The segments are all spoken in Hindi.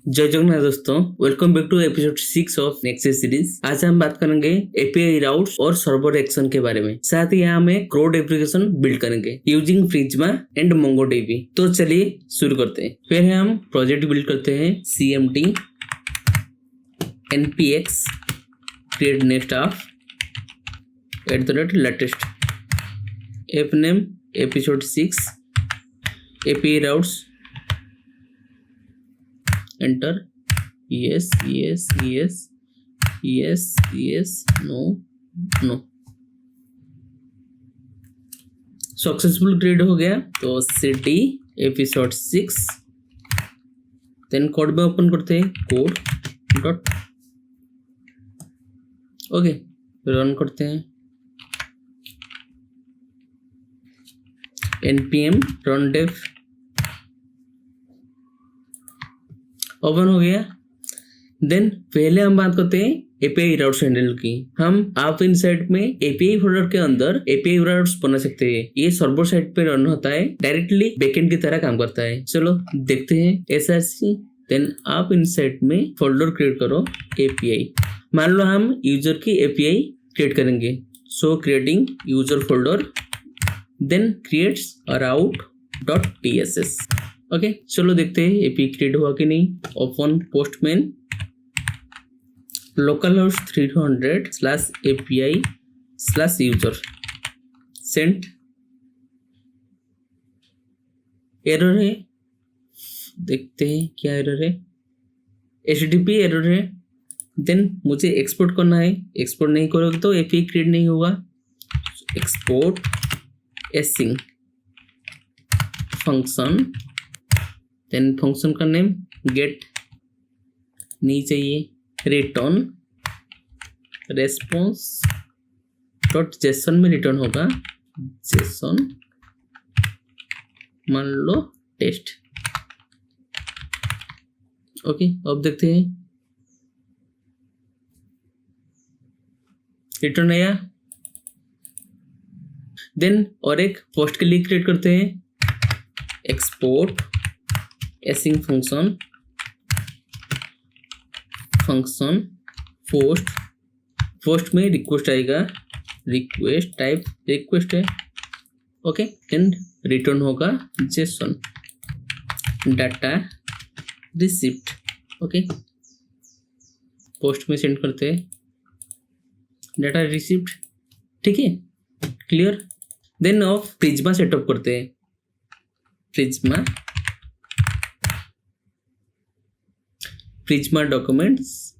जय जगन्नाथ दोस्तों, welcome back to episode 6 of nexus series. आज हम बात करेंगे एपीआई राउट्स और सर्वर एक्शन के बारे में। साथ ही यहाँ हम क्रोड एप्लीकेशन बिल्ड करेंगे यूजिंग प्रिज्मा एंड मोंगोडीबी। तो चलिए शुरू करते हैं। फिर हम प्रोजेक्ट बिल्ड करते हैं cmd npx create next of @latest app name episode 6 API routes enter yes no successful create हो गया। तो cd एपिसोड 6 देन कोड में ओपन करते हैं कोड डॉट ओके रन करते हैं npm run dev ओपन हो गया। देन पहले हम बात करते हैं एपीआई राउट्स हैंडल की। हम आप इन साइड में एपीआई फोल्डर के अंदर एपीआई राउट्स बना सकते हैं। ये सर्वर साइड पे रन होता है, डायरेक्टली बैकएंड की तरह काम करता है। चलो देखते हैं src। देन आप इन साइड में फोल्डर क्रिएट करो एपीआई। मान लो हम यूजर की एपीआई क्रिएट करेंगे, so creating user folder then creates route.tss। Okay चलो देखते हैं एपी क्रिएट हुआ कि नहीं। Open Postman local host 300/API/user send. Error है, देखते हैं क्या एरर है। HTTP एरर है। देन मुझे एक्सपोर्ट करना है, एक्सपोर्ट नहीं करोगे तो एपीआई क्रिएट नहीं होगा। Export async function then function का नेम गेट नहीं चाहिए, रिटर्न रेस्पॉन्स डॉट जेसन में रिटर्न होगा जेसन मान लो टेस्ट। ओके अब देखते हैं रिटर्न आया। देन और एक पोस्ट के लिए क्रिएट करते हैं एक्सपोर्ट async फंक्शन पोस्ट में रिक्वेस्ट आएगा, रिक्वेस्ट टाइप रिक्वेस्ट है। ओके देन रिटर्न होगा JSON data receipt. Okay post में सेंड करते हैं डाटा रिसिप्ट, ठीक है clear. Then of Prisma setup करते हैं। Prisma documents.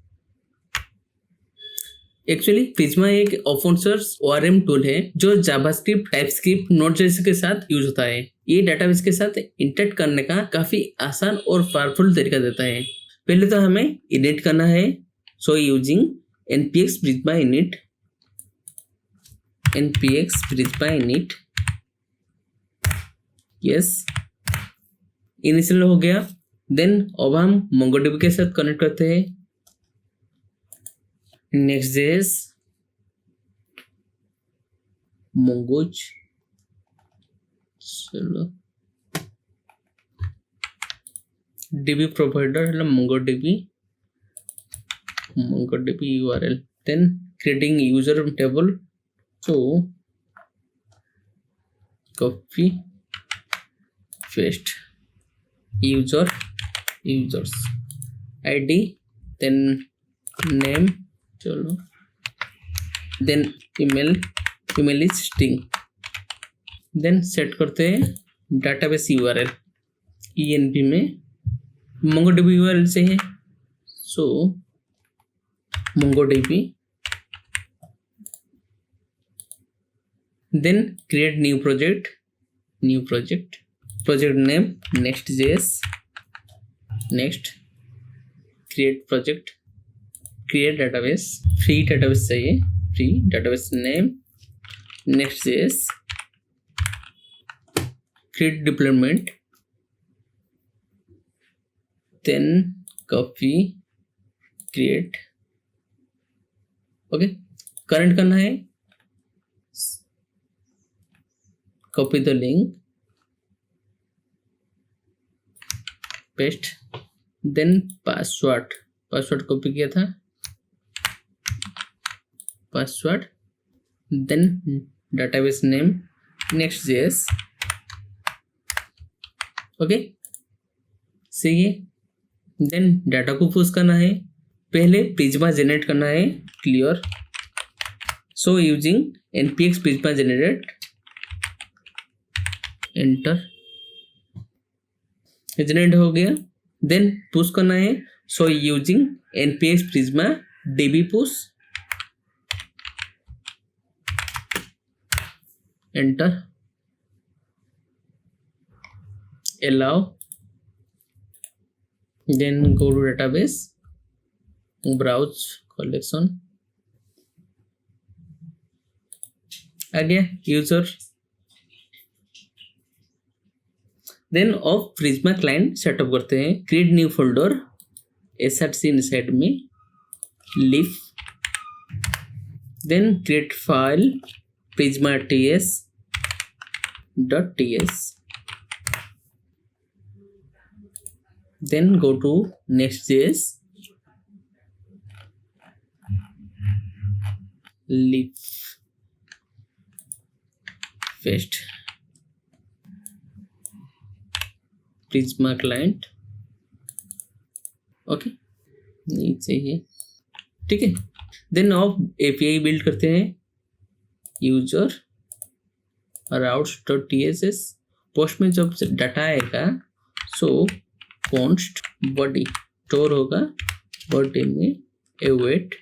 एक्चुअली प्रिज्मा एक ओपन सोर्स ORM टूल है जो जावास्क्रिप्ट, टाइपस्क्रिप्ट, नोड.js के साथ यूज होता है। ये डेटाबेस के साथ इंटरेक्ट करने का काफी आसान और पावरफुल तरीका देता है। पहले तो हमें इनिट करना है, so using npx prisma init yes initial हो गया। देन अब हम मोंगोडीबी के साथ कनेक्ट करते हैं नेक्स्ट.js मोंगोज। चलो डीबी प्रोवाइडर है MongoDB URL then creating user table, so copy paste users id then name, चलो then email is string। then set करते हैं database URL env में mongodb URL से है, so mongodb then create new project name next.js next create project create database free database चाहिए, free database name next.js create deployment then copy create। Okay current करना है, copy the link paste then password copy किया था, password, then database name next.js, okay सही है। देन डाटा को पुश करना है, पहले प्रिज्मा जनरेट करना है, clear so using npx Prisma generate, enter, generate हो गया। देन पुश करना है, so using npx Prisma db push, enter, allow, then go to database, browse collection, आ गया user. Then of Prisma client setup करते हैं, create new folder src inside में लीफ, then create file prisma ts .ts, then go to next.js, leaf, paste, prisma client, okay नहीं चाहिए, ठीक है। देन आप API बिल्ड करते हैं, यूजर routes.tss, पोस्ट में जब डाटा आएगा सो कॉन्स्ट बॉडी स्टोर होगा, बॉडी में await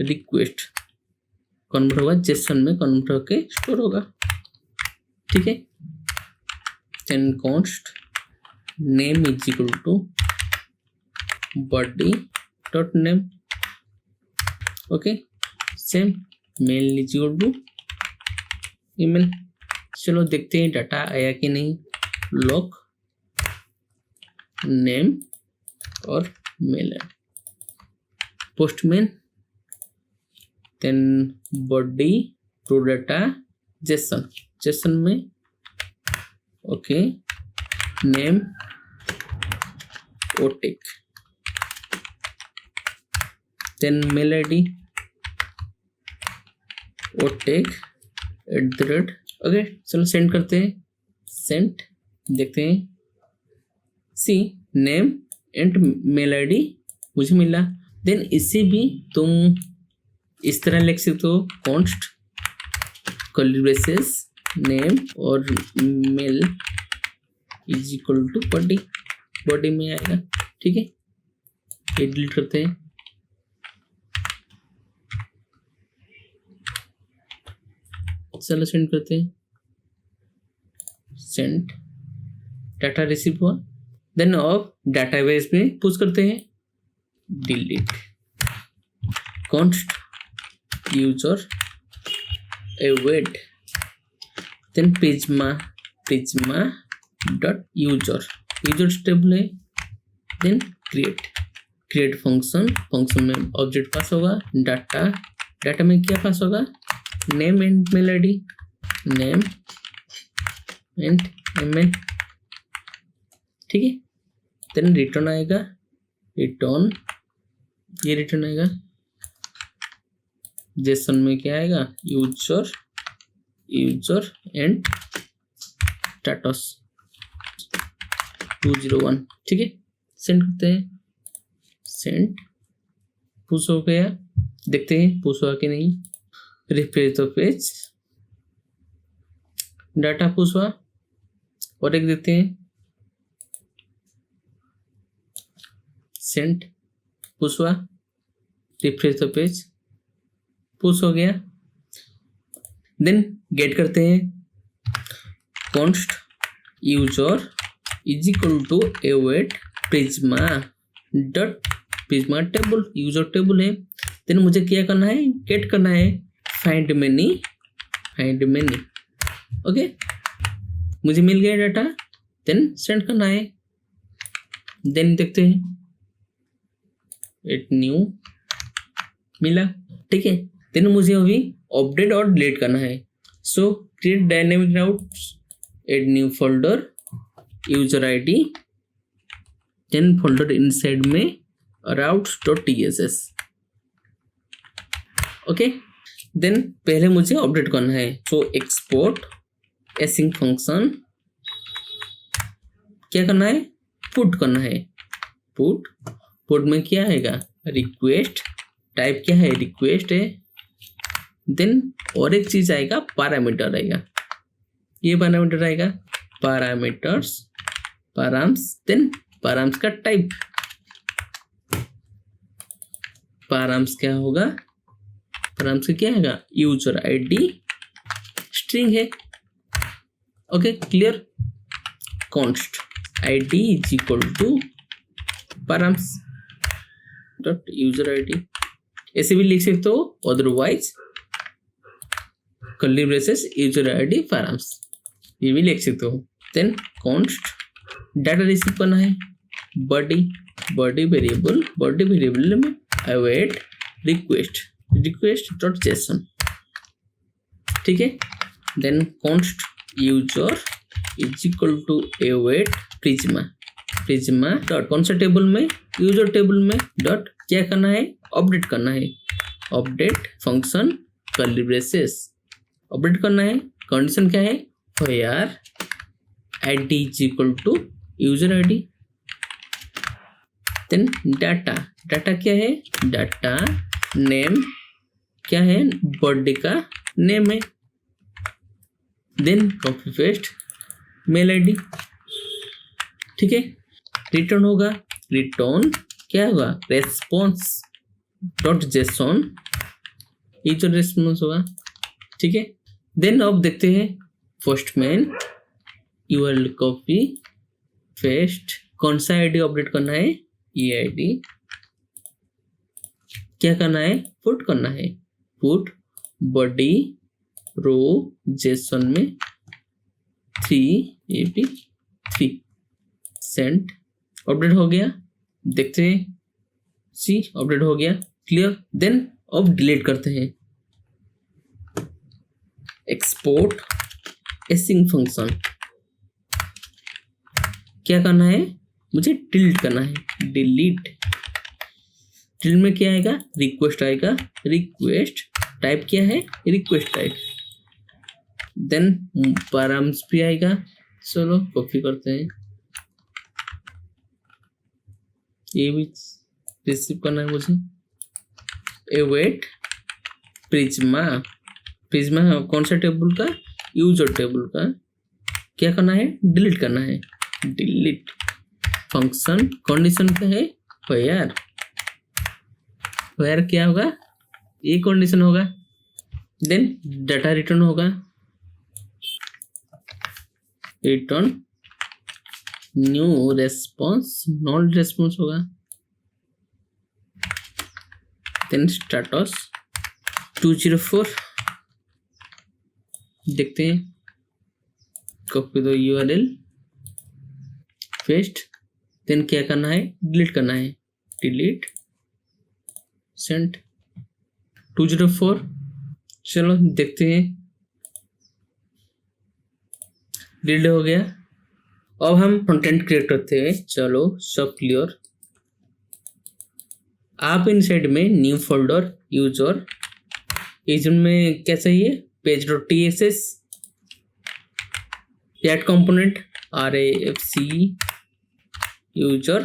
रिक्वेस्ट कन्वर्ट होगा, जेसन में कन्वर्ट होके स्टोर होगा, ठीक है। Then const name is equal to body dot name, okay same, mail is equal to email. चलो देखते हैं डाटा आया कि नहीं, लॉग नेम और mail, Postman, then body to data JSON में, ओके नेम ओटेक, देन मेल आईडी ओटेक @ ओके। चलो सेंड करते हैं, सेंड, देखते हैं, see name and mail ID मुझे मिला। देन इसे भी तुम इस तरह लिख सकते हो, कॉन्स्ट कर्ली ब्रेसेस नेम और mail is equal to body में आएगा, ठीक है। ये डिलीट करते हैं, चलो सेंड करते हैं, सेंड, डाटा रिसीव हुआ। देन अब डाटाबेस में पुश करते हैं, delete const user await, then Prisma dot user table है, देन क्रिएट फंक्शन में ऑब्जेक्ट पास होगा, डाटा में क्या पास होगा, name and mail ID, name and email, ठीक है। देन रिटर्न आएगा, ये रिटर्न आएगा, जेसन में क्या आएगा, यूजर एंड स्टेटस 201, ठीक है। सेंड करते हैं, सेंड, पुश हो गया, देखते हैं पुश हुआ कि नहीं, refresh the page, data push हुआ, और एक देते हैं, सेंड, पुश हुआ, रिफ्रेश द पेज, पुश हो गया। देन गेट करते हैं, const user is equal to await Prisma table, user table है। देन मुझे क्या करना है, गेट करना है, फाइंड मेनी, ओके मुझे मिल गया डाटा, देन सेंड करना है। देन देखते हैं, एट न्यू मिला, ठीक है। देन मुझे अभी अपडेट और डिलीट करना है, so create dynamic routes, add new folder, user ID, then folder inside में routes.tss। ओके, देन पहले मुझे अपडेट करना है, सो एक्सपोर्ट एसिंग फंक्शन क्या करना है, पुट करना है। पुट में क्या आएगा, रिक्वेस्ट, टाइप क्या है, रिक्वेस्ट है। देन और एक चीज आएगा, पैरामीटर आएगा, ये पैरामीटर आएगा, पैरामीटर्स, पैराम्स। देन पैराम्स का टाइप, पैराम्स क्या होगा, पैराम्स का क्या आएगा, यूजर आईडी स्ट्रिंग है। Okay clear, const id is equal to params dot user ID, ऐसे भी लिख सकते हो, otherwise curly braces user ID params, ये भी लिख सकते हो। देन कॉन्स्ट डाटा रिसीव करना है, बॉडी वेरिएबल में अवेट रिक्वेस्ट डॉट जेसन, ठीक है। Then const user is equal to await Prisma dot, कौन सा टेबल में, यूजर टेबल में, डॉट क्या करना है, अपडेट करना है, update function curly braces, update करना है। कंडीशन क्या है, यार id is equal to user ID. Then data क्या है, डाटा नेम क्या है, बर्थडे का नेम है। Then copy paste mail ID, ठीक है। रिटर्न होगा, रिटर्न क्या होगा, रेस्पॉन्स डॉट जेसन, ये जो रेस्पॉन्स होगा, ठीक है। देन अब देखते हैं पोस्टमैन यूआरएल कॉपी पेस्ट, कौन सा आईडी अपडेट करना है, ये आईडी क्या करना है, पुट करना है, पुट बॉडी रो जेसन में 3 सेंड, अपडेट हो गया, देखते हैं, सी अपडेट हो गया, क्लियर। देन अब डिलीट करते हैं, एक्सपोर्ट एसिंग फंक्शन क्या करना है, मुझे डिलीट करना है, डिलीट में क्या आएगा, रिक्वेस्ट आएगा, रिक्वेस्ट टाइप क्या है, रिक्वेस्ट टाइप। देन पैराम्स भी आएगा, चलो कॉपी करते हैं, ये भी रिसीव करना है मुझे, अवेट प्रिज्मा कौन सा टेबल का, यूजर टेबल का, क्या करना है, डिलीट करना है, डिलीट फंक्शन, कंडीशन क्या है, वेयर क्या होगा, ये कंडीशन होगा। देन डाटा रिटर्न होगा, return new response, non response होगा। देन स्टेटस 204, देखते हैं, कॉपी दो यूआरएल पेस्ट, देन क्या करना है, डिलीट करना है, डिलीट सेंड 204, चलो देखते हैं, डिलीट हो गया। अब हम कंटेंट क्रिएट करते हैं, चलो सब क्लियर। आप इनसाइड में न्यू फोल्डर यूजर में क्या चाहिए, page dot tss, add component rafc user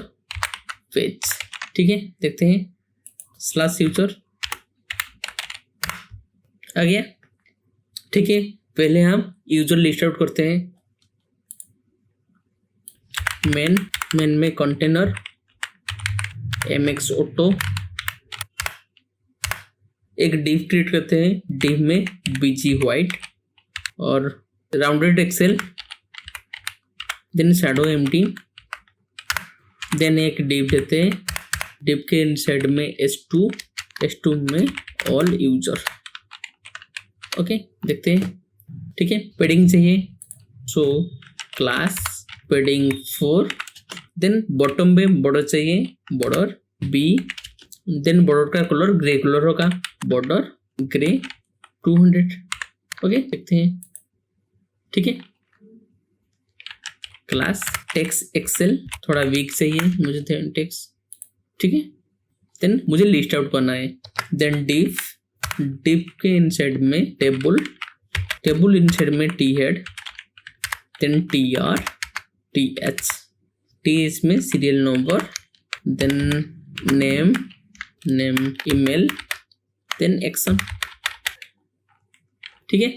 page, ठीक है। देखते हैं, स्लैश यूजर आ गया, ठीक है। पहले हम यूजर लिस्ट आउट करते हैं, मेन में कंटेनर mx ऑटो, एक डिव क्रिएट करते हैं, डिव में bg व्हाइट और rounded excel, then shadow empty, then एक डिव देते हैं, डिव के इनसाइड में s2 में ऑल यूजर, ओके देखते हैं, ठीक है। पेडिंग चाहिए, so class padding 4, then bottom में बॉर्डर चाहिए, बॉर्डर b, देन बॉर्डर का कलर ग्रे कलर होगा, बॉर्डर ग्रे 200, ओके देखते हैं, ठीक है। क्लास टेक्स्ट एक्सेल, थोड़ा वीक चाहिए मुझे टेक्स्ट, ठीक है। देन मुझे लिस्ट आउट करना है। देन डिफ के इनसाइड में टेबल इनसाइड में T head, then T R T H, T इसमें serial number, then name email, then action, ठीक है।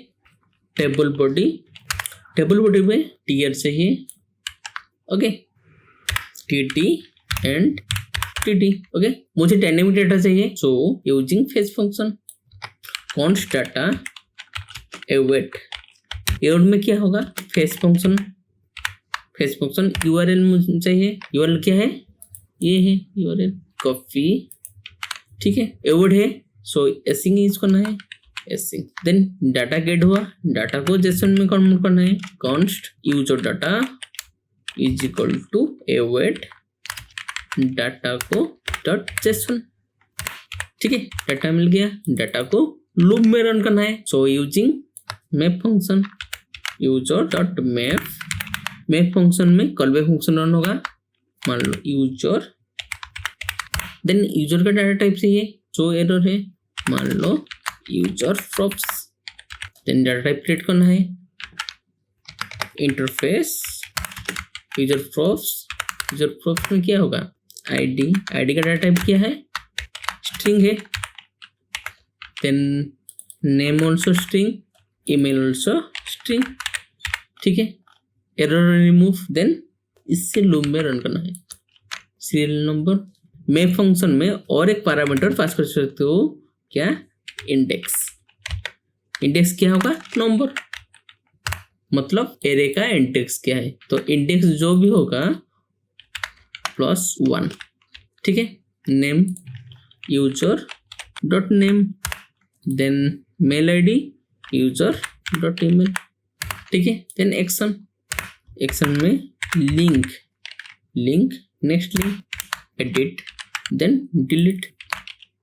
टेबल बॉडी में टीयर चाहिए, okay, TT and TT, okay. मुझे डायनेमिक डाटा चाहिए, so using fetch function const data await में क्या होगा, फेच फंक्शन यूआरएल मुझे चाहिए, यूआरएल क्या है, ये है यूआरएल, कॉपी, ठीक है। एवेट है, सो एसिंग यूज करना है, एसिंग। देन डाटा गेट हुआ, डाटा को जेसन में कन्वर्ट करना है, const user data is equal to await data को डॉट जेसन, ठीक है। डाटा मिल गया, डाटा को लूप में रन करना है, so using map function user dot map function में कॉलबैक फंक्शन रन होगा, मान लो यूजर, देन यूजर का डाटा टाइप चाहिए, जो एरर है मान लो user props, then data type create करना है, इंटरफेस यूजर प्रॉप्स में क्या होगा, आईडी का डाटा टाइप क्या है, स्ट्रिंग है, then name also string, email also string, ठीक है। एरर रिमूव, देन इससे लूप में रन करना है, सीरियल नंबर। मैप फंक्शन में और एक पैरामीटर पास कर सकते हो, क्या, इंडेक्स क्या होगा, नंबर, मतलब एरे का इंडेक्स क्या है, तो इंडेक्स जो भी होगा +1, ठीक है। Name user dot name, then mail ID user dot email, ठीक है। देन एक्शन में link next link, edit, then delete,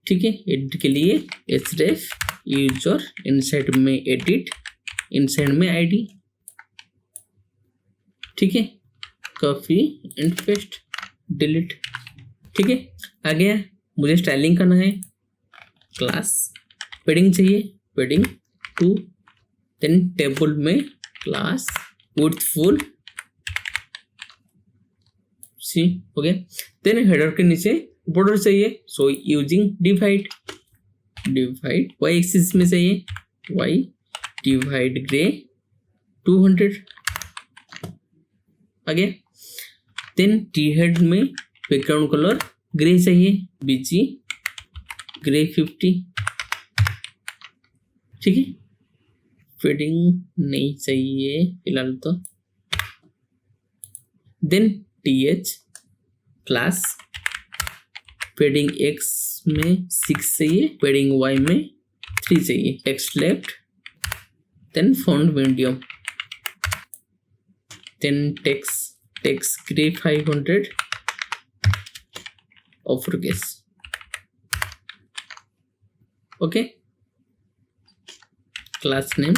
ठीक है। एडिट के लिए href यूजर, इनसाइड में एडिट, इनसाइड में आईडी, ठीक है। कॉपी एंड पेस्ट, डिलीट, ठीक है। आगे मुझे स्टाइलिंग करना है, क्लास पैडिंग चाहिए, पैडिंग 2, देन टेबल में क्लास विड्थ फुल सी, हो गया। देन हेडर के नीचे बॉर्डर चाहिए, so using divide Y axis में चाहिए, वाई डिवाइड ग्रे 200, आगे। देन टी हेड में बैकग्राउंड कलर ग्रे चाहिए, बीजी ग्रे 50, ठीक है। फेडिंग नहीं चाहिए फिलहाल तो। Then TH class padding x में 6 चाहिए, पेडिंग y में 3 चाहिए, text left, then font medium, then text grey 500 uppercase, okay. Class name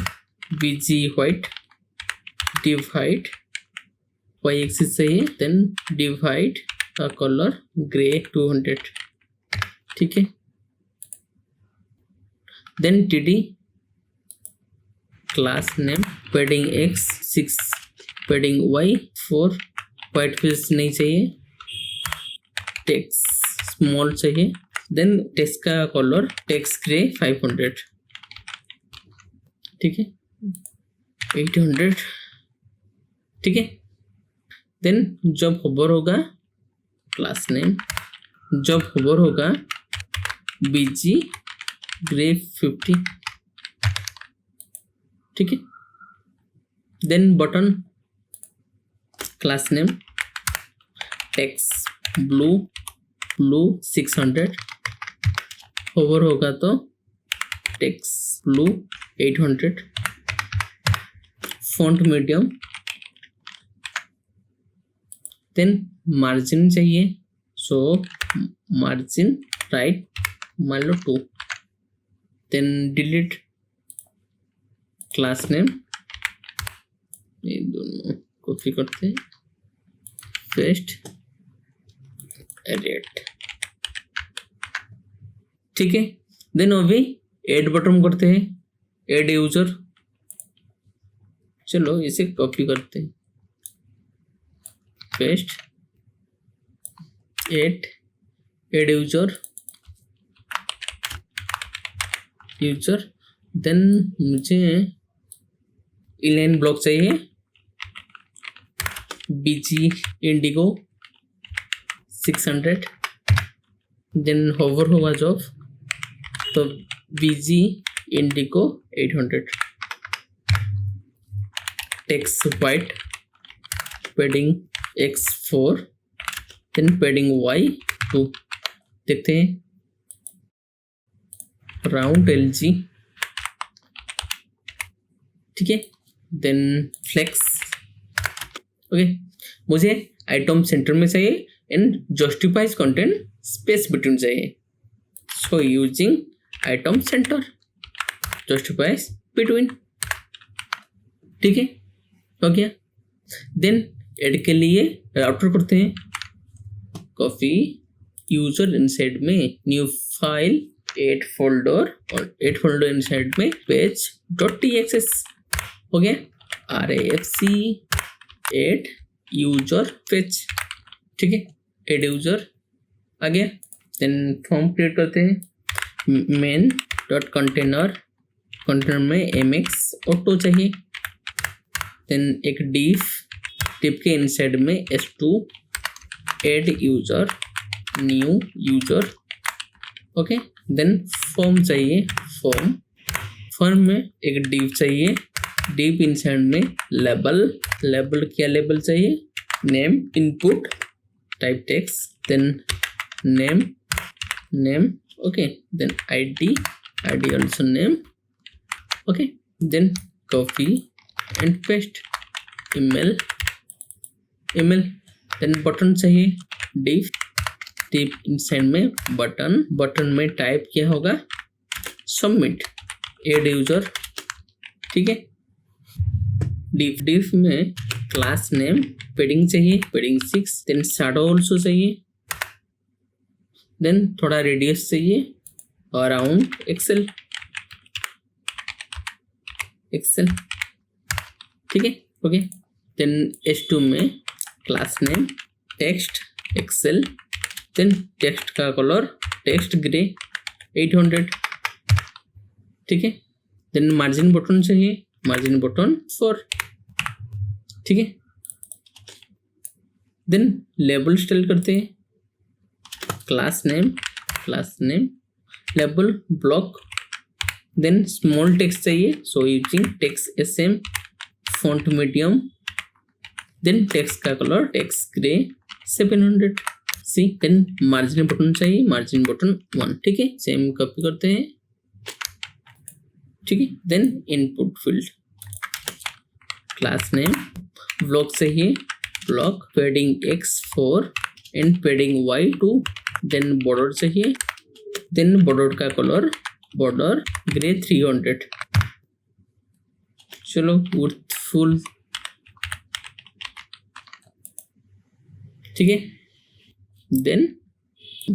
BG white, divide y axis चाहिए, देन डिवाइड का कलर ग्रे 200, ठीक है। Then TD class name padding x 6, padding y 4, whitespace नहीं चाहिए, टेक्स्ट स्मॉल चाहिए, देन टेक्स्ट का कलर टेक्स्ट ग्रे 500, ठीक है, 800, ठीक है। देन जब होवर होगा क्लास नेम, जब होवर होगा बीजी ग्रे 50, ठीक है। Then button class name text blue 600, hover होगा तो text blue 800, font medium, then margin चाहिए, सो मार्जिन राइट मान लो 2, देन डिलीट क्लास नेम, ये दोनों कॉपी करते हैं, पेस्ट एडिट, ठीक है। देन अभी ऐड बटन करते हैं, ऐड यूजर। चलो इसे कॉपी करते हैं, पेस्ट ऐड यूजर देन मुझे इनलाइन ब्लॉक चाहिए, बीजी इंडिगो 600, देन होवर होगा जॉब तो BG indigo 800, text white, padding X4, then padding Y2, देखते हैं राउंड LG, ठीक है। Then flex, okay. मुझे आइटम सेंटर में चाहिए and justify content space between चाहिए, so using item centre justify between, ठीक है, हो गया। देन ऐड के लिए राउटर करते हैं, कॉपी यूजर इनसाइड में न्यू फाइल, 8 फोल्डर और 8 फोल्डर इनसाइड में पेज .txs, हो गया। RAFC 8 यूजर पेज, ठीक है, ऐड यूजर आ गया। देन फॉर्म क्रिएट करते हैं, मेन डॉट कंटेनर, कंटेनर में mx ऑटो चाहिए, देन एक डिफ के इनसाइड में s2 add user new user, okay. Then form चाहिए, फॉर्म में एक डिव चाहिए, डिव इनसाइड में लेबल, क्या लेबल चाहिए, name input type text, then name, okay, then id also name, okay. Then copy and paste, email, then button चाहिए, डिव इनसाइड में बटन में टाइप क्या होगा, सबमिट, ऐड यूजर, ठीक है। डिव में क्लास नेम, पैडिंग चाहिए, पैडिंग 6, देन शैडो ऑल्सो चाहिए, देन थोड़ा रेडियस चाहिए, अराउंड एक्सेल, ठीक है, ओके। देन S2 में class name, text XL, then text का कलर टेक्स्ट ग्रे 800, ठीक है। देन मार्जिन बटन चाहिए, मार्जिन बटन 4, ठीक है। देन लेबल स्टाइल करते हैं, class name, label block, then small text चाहिए, so using text SM, font medium, then text का कलर टेक्स्ट ग्रे 700, सी। देन मार्जिन बटन चाहिए, मार्जिन बटन 1, ठीक है। सेम कॉपी करते हैं, ठीक है। Then input field, class name, block चाहिए, block padding X4 and padding Y2, then border चाहिए, देन बॉर्डर का कलर बॉर्डर ग्रे 300, चलो विड्थ फुल, ठीक है। देन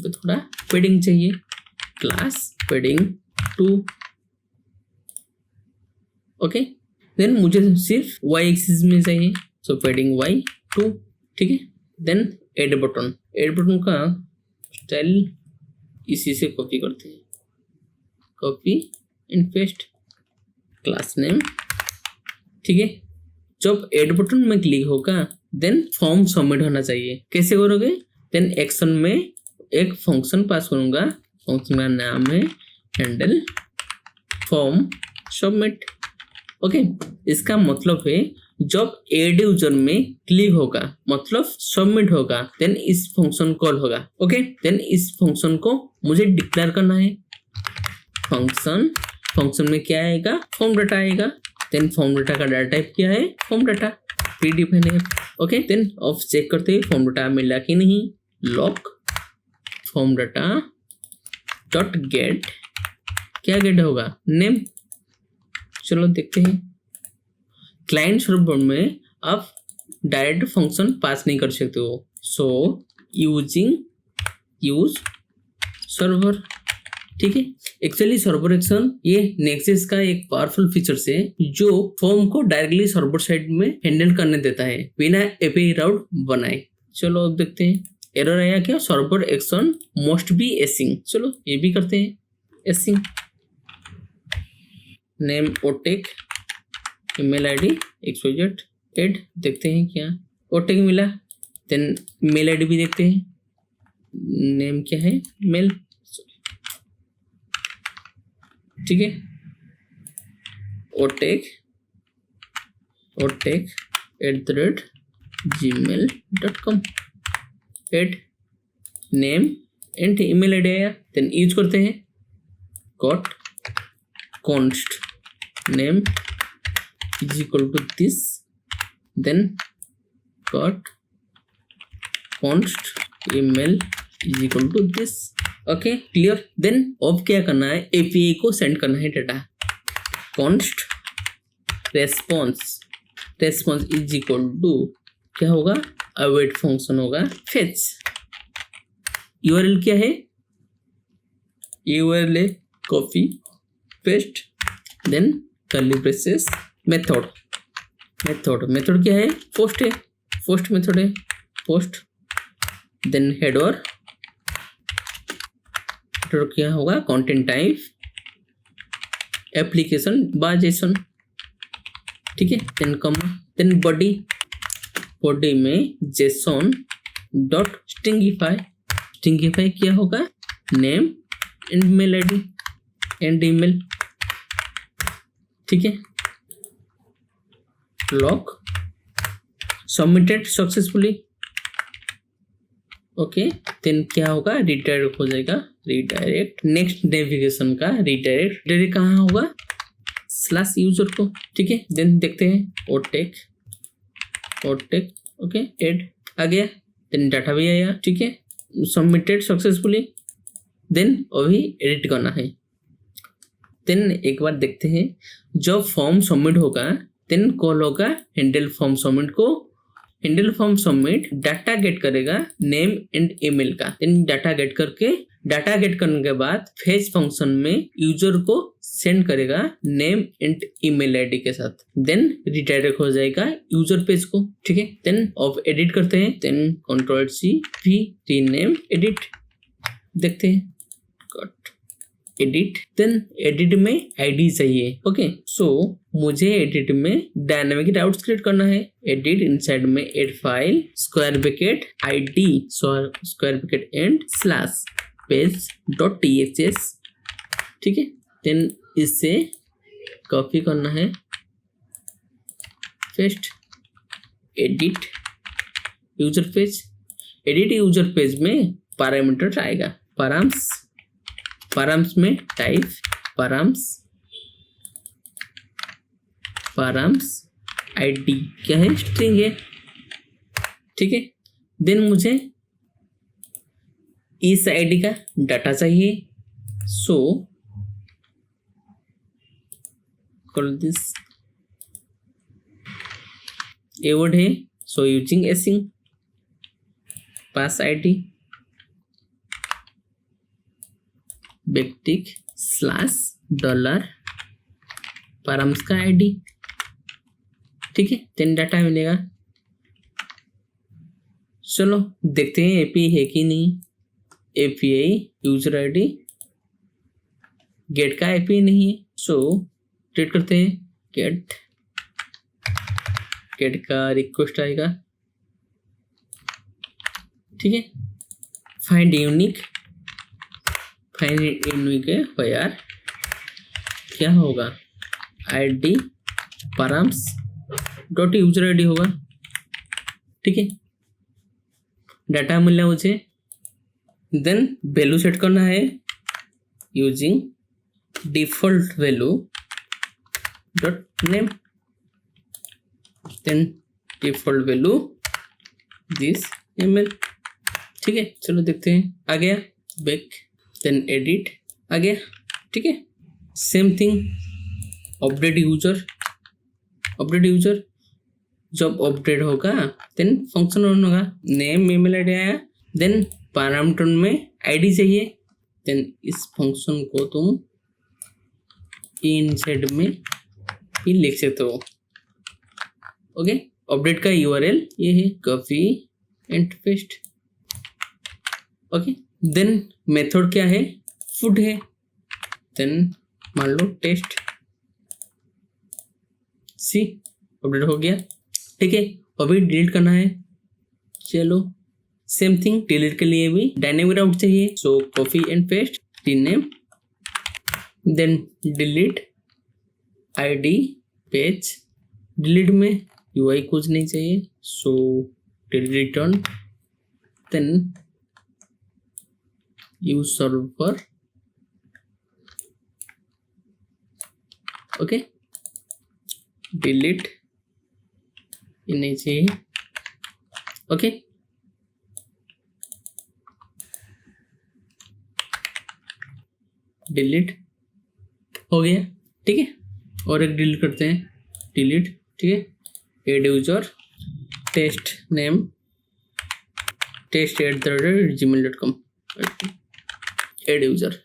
थोड़ा पैडिंग चाहिए, क्लास पैडिंग 2, ओके। देन मुझे सिर्फ Y एक्सिस में चाहिए, सो पैडिंग Y2, ठीक है। देन ऐड बटन का स्टाइल इसी से कॉपी करते हैं, copy and paste, class name, ठीक है। जब ऐड बटन में क्लिक होगा देन फॉर्म सबमिट होना चाहिए, कैसे करोगे, देन एक्शन में एक फंक्शन पास करूंगा, फंक्शन का नाम है हैंडल फॉर्म सबमिट, ओके। इसका मतलब है जब ऐड यूजर में क्लिक होगा मतलब सबमिट होगा, देन इस फंक्शन कॉल होगा, ओके। देन इस फंक्शन को मुझे डिक्लेयर करना है, फंक्शन में क्या आएगा, फॉर्म डाटा आएगा, देन फॉर्म डाटा का डाटा टाइप क्या है, फॉर्म डाटा प्रीडिफाइंड है, ओके। देन ऑफ चेक करते हैं फॉर्म डाटा मिला कि नहीं, lock form data dot gate, क्या गेट होगा, नेम, चलो देखते हैं। क्लाइंट सर्वर में आप डायरेक्ट फंक्शन पास नहीं कर सकते हो। सो यूज सर्वर, ठीक है। एक्चुअली सर्वर एक्शन ये नेक्सस का एक पावरफुल फीचर्स है जो फॉर्म को डायरेक्टली सर्वर साइड में हैंडल करने देता है बिना एपीआई राउट बनाए। चलो अब देखते हैं एरर आया क्या, server action must be async. चलो ये भी करते हैं एसिंग, नेम ओटेक, ईमेल आईडी XYZ एड, देखते हैं क्या ओटेक मिला। देन मेल आईडी भी देखते हैं, नेम क्या है मेल, ठीक है। otek@gmail.com add name and email ID आया। देन यूज करते हैं got const name is equal to this, then got const email is equal to this। Okay clear. Then अब क्या करना है, एपीआई को सेंड करना है data. const response is equal to क्या होगा, अवेट फंक्शन होगा fetch। यूआरएल क्या है, यूआरएल है copy paste, then curly braces method क्या है, पोस्ट है, पोस्ट मेथड है पोस्ट। देन हेडर क्या होगा, कंटेंट टाइप एप्लीकेशन बाजेसन, ठीक है। देन कॉमा, देन बॉडी में जेसन डॉट स्ट्रिंगिफाई क्या होगा, name and mail ID and email, ठीक है। Log submitted successfully, okay. Then क्या होगा, रिडायरेक्ट हो जाएगा, रिडायरेक्ट नेक्स्ट नेविगेशन का रिडायरेक्ट कहाँ होगा, स्लैश यूजर को, ठीक है। देन देखते हैं ओटेक ओके एड आ गया। देन डाटा भी आया, ठीक है, सबमिटेड सक्सेसफुली। देन अभी एडिट करना है। देन एक बार देखते हैं, जब फॉर्म सबमिट होगा देन कॉल होगा हैंडल फॉर्म सबमिट को। Handle form submit data get करेगा नेम एंड ईमेल का। देन डाटा गेट करने के बाद फेच फंक्शन में यूजर को सेंड करेगा नेम एंड ईमेल आईडी के साथ। देन रिडायरेक्ट हो जाएगा यूजर पेज को, ठीक है। देन अब एडिट करते हैं। देन Ctrl+C रीनेम एडिट, देखते हैं कट एडिट। देन एडिट में आईडी चाहिए, ओके। सो मुझे एडिट में डायनामिक राउट्स क्रिएट करना है। एडिट इनसाइड में add file square bracket ID square bracket and slash page dot txs, ठीक है। देन इससे कॉपी करना है, paste, edit user page. Edit user page में पैरामीटर आएगा, params में टाइप params आईडी क्या है, स्ट्रिंग है, ठीक है। देन मुझे इस आईडी का डाटा चाहिए। So call this a word है, so using async pass ID backtick slash dollar params का आईडी, ठीक है। देन डाटा मिलेगा। चलो देखते हैं एपीआई है कि नहीं। एपीआई यूजर आईडी गेट का एपीआई नहीं है, सो ट्रीट करते हैं गेट का रिक्वेस्ट आएगा, ठीक है। फाइंड यूनिक है यार, क्या होगा, ID params dot user ID होगा, ठीक है। डाटा मिलना मुझे। देन वैल्यू सेट करना है using default value dot name, then default value this email, ठीक है। चलो देखते हैं, आ गया बैक। देन एडिट आ गया, ठीक है। सेम थिंग अपडेट यूजर जब अपडेट होगा देन फंक्शन रन होगा। नेम ईमेल आईडी आया, देन पैरामीटर में आईडी चाहिए, देन इस फंक्शन को तुम इनसाइड में भी लिख सकते हो। ओके, अपडेट का यूआरएल ये है copy and paste. Okay, then method क्या है, फूड है, देन मान लो टेस्ट सी, अपडेट हो गया। ठीक है, अभी डिलीट करना है, चलो सेम थिंग डिलीट के लिए भी डायनेमिक राउट चाहिए, so copy and paste rename, then delete ID page. Delete में यूआई कुछ नहीं चाहिए, so delete return, then use server. Okay, delete ये नहीं चाहिए। ओके, डिलीट हो गया। ठीक है, और एक डिलीट करते हैं, डिलीट। ठीक है, add user test name test@gmail.com, add user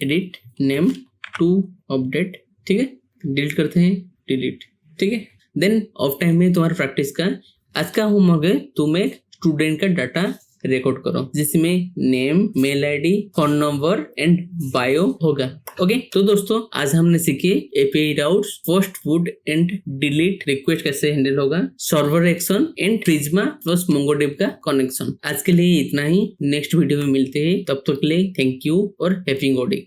edit name to update. ठीक है, डिलीट करते हैं, डिलीट। ठीक है, देन ऑफ टाइम में तुम्हारा प्रैक्टिस का आज का होमवर्क है, तुम एक स्टूडेंट का डाटा रिकॉर्ड करो जिसमें name, mail ID, phone number and bio होगा। ओके, तो दोस्तों आज हमने सीखे API routes, post, put and delete request कैसे हैंडल होगा, server action and Prisma plus MongoDB का कनेक्शन। आज के लिए इतना ही, नेक्स्ट वीडियो में मिलते हैं, तब तक के लिए थैंक यू और हैप्पी कोडिंग।